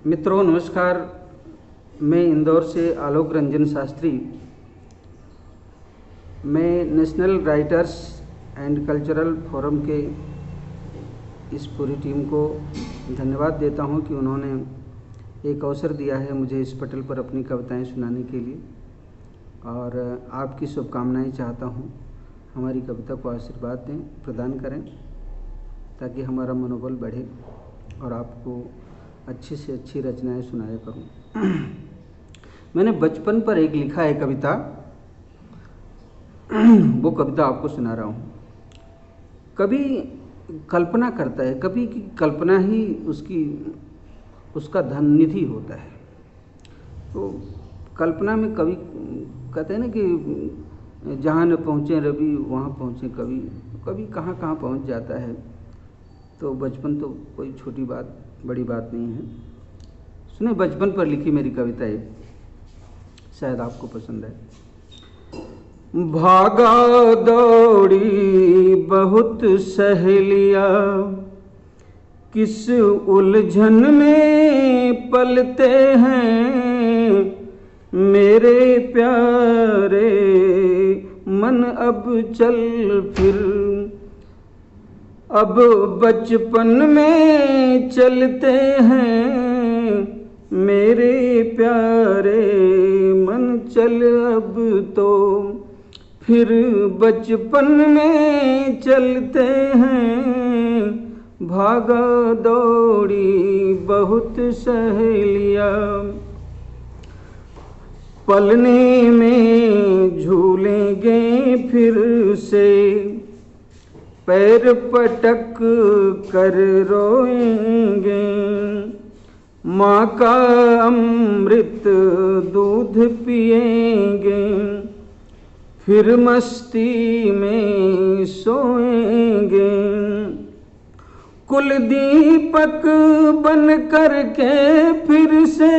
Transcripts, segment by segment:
मित्रों नमस्कार। मैं इंदौर से आलोक रंजन शास्त्री। मैं national writers and cultural forum के इस पूरी टीम को धन्यवाद देता हूं कि उन्होंने एक अवसर दिया है मुझे इस पटल पर अपनी कविताएं सुनाने के लिए, और आपकी शुभकामनाएं चाहता हूं। हमारी कविता को आशीर्वाद दें, प्रदान करें, ताकि हमारा मनोबल बढ़े और आपको अच्छी से अच्छी रचनाएं सुनाया करूं। मैंने बचपन पर एक लिखा है कविता, वो कविता आपको सुना रहा हूँ। कभी कल्पना करता है, कभी की कल्पना ही उसका धन निधि होता है। तो कल्पना में कभी कहते हैं ना कि जहाँ न पहुँचे रवि वहाँ पहुँचे कवि, कभी कहाँ कहाँ पहुँच जाता है। तो बचपन तो कोई छोटी बात बड़ी बात नहीं है। सुने, बचपन पर लिखी मेरी कविता है, शायद आपको पसंद है। भागा दौड़ी बहुत सहेलिया, किस उलझन में पलते हैं मेरे प्यारे मन, अब चल फिर अब बचपन में चलते हैं मेरे प्यारे मन, चल अब तो फिर बचपन में चलते हैं। भागा दौड़ी बहुत सहेलिया, पलने में झूलेंगे फिर से, पैर पटक कर रोएंगे, माँ का अमृत दूध पिएंगे, फिर मस्ती में सोएंगे। कुल दीपक बन कर के फिर से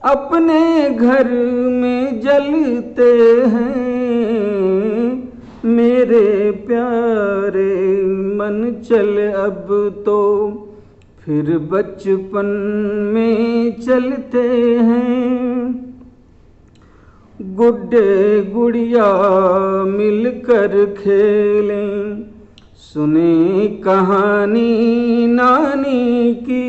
अपने घर में जलते हैं मेरे प्यारे मन, चल अब तो फिर बचपन में चलते हैं। गुड्डे गुड़िया मिलकर खेलें, सुने कहानी नानी की,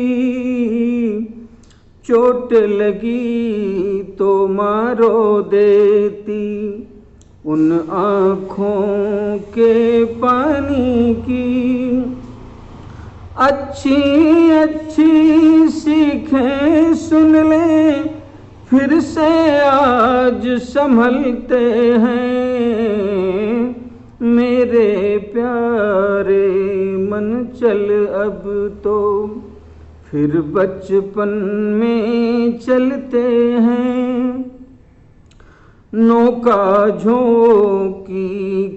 चोट लगी तो मारो देती उन आँखों के पानी की। अच्छी अच्छी सीखें सुन ले, फिर से आज संभलते हैं मेरे प्यारे मन, चल अब तो फिर बचपन में चलते हैं। नौका झोंकी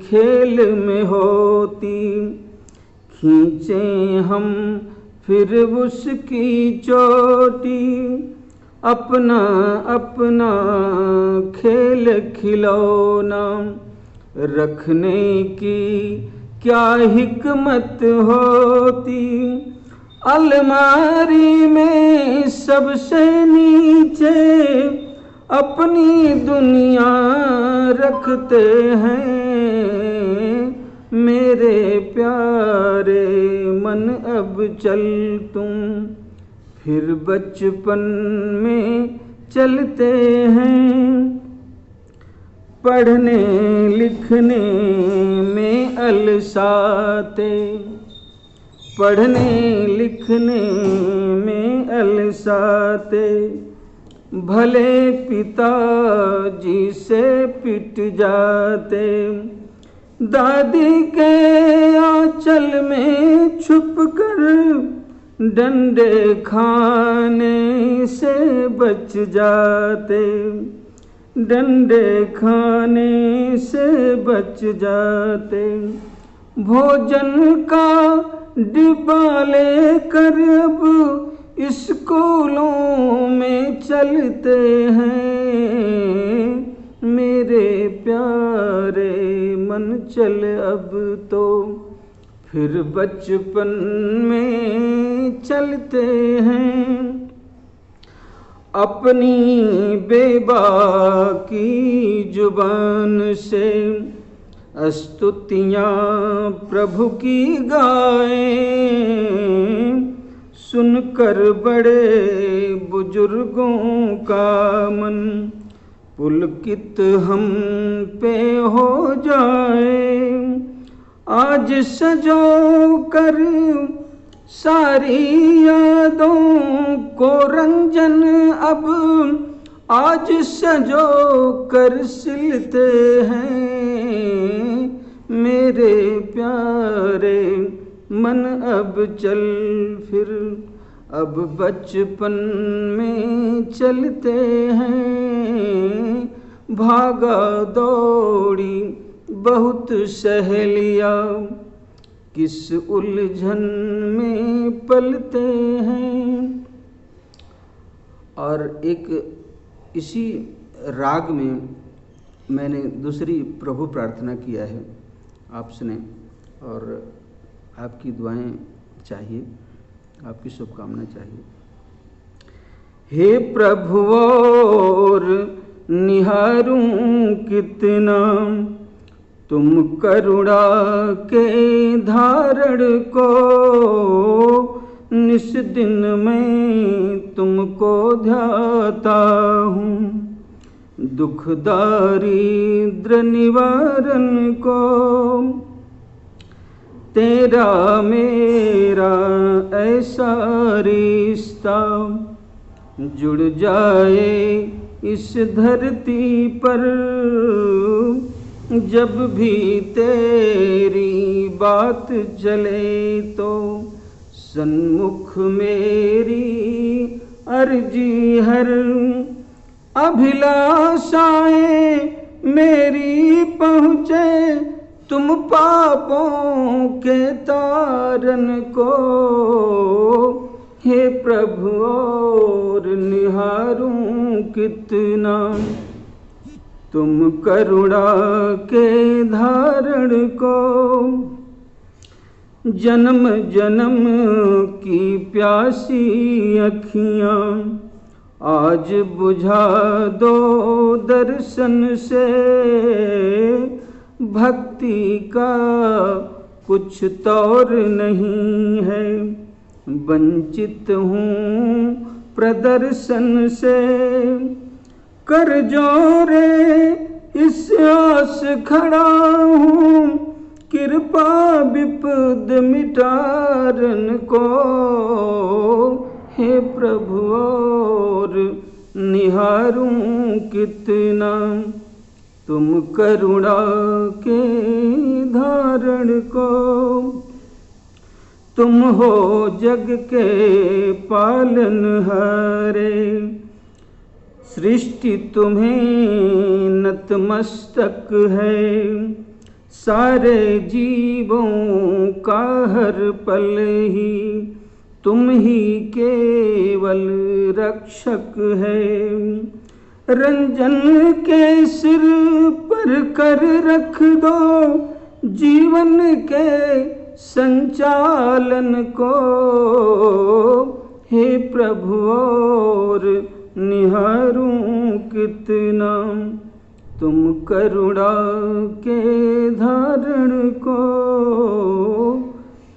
खेल में होती, खींचे हम फिर उसकी चोटी, अपना अपना खेल खिलौना रखने की क्या हिकमत होती। अलमारी में सबसे नीचे अपनी दुनिया रखते हैं मेरे प्यारे मन, अब चल तुम फिर बचपन में चलते हैं। पढ़ने लिखने में अलसाते, पढ़ने लिखने में अलसाते, भले पिताजी से पिट जाते, दादी के आंचल में छुप कर डंडे खाने से बच जाते, डंडे खाने से बच जाते। भोजन का डिब्बा लेकर अब स्कूलों में चलते हैं मेरे प्यारे मन, चल अब तो फिर बचपन में चलते हैं। अपनी बेबाकी जुबान से स्तुतियाँ प्रभु की गाएं, सुनकर बड़े बुजुर्गों का मन पुलकित हम पे हो जाए। आज सजो कर सारी यादों को रंजन, अब आज सजो कर सिलते हैं मेरे प्यारे मन। अब चल फिर अब बचपन में चलते हैं, भागा दौड़ी बहुत सहेलियाँ किस उलझन में पलते हैं। और एक इसी राग में मैंने दूसरी प्रभु प्रार्थना किया है आपसे, और आपकी दुआएं चाहिए, आपकी शुभकामना चाहिए। हे प्रभु और निहारूं कितना तुम करुणा के धारण को, निस दिन मैं तुमको ध्याता हूँ दुख दारिद्र निवारण को। तेरा मेरा ऐसा रिश्ता जुड़ जाए इस धरती पर, जब भी तेरी बात चले तो सन्मुख मेरी अर्जी हर अभिलाषाएं मेरी पहुँचे तुम पापों के तारन को। हे प्रभु और निहारूं कितना तुम करुणा के धारण को। जन्म जन्म की प्यासी अखियाँ आज बुझा दो दर्शन से, भक्ति का कुछ तौर नहीं है वंचित हूँ प्रदर्शन से। कर जोरे इस आस खड़ा हूँ कृपा विपद मिटारन को। हे प्रभु और निहारूं कितना तुम करुणा के धारण को। तुम हो जग के पालनहारे, सृष्टि तुम्हें नतमस्तक है, सारे जीवों का हर पल ही तुम ही केवल रक्षक है। रंजन के सिर पर कर रख दो जीवन के संचालन को। हे प्रभु और निहारूं कितना तुम करुणा के धारण को।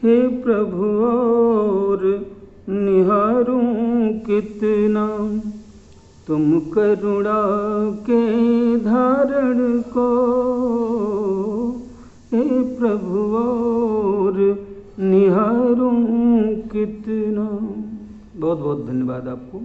हे प्रभु और निहारूं कितना तुम करुणा के धारण को। हे प्रभु और निहारूं कितना। बहुत बहुत धन्यवाद आपको।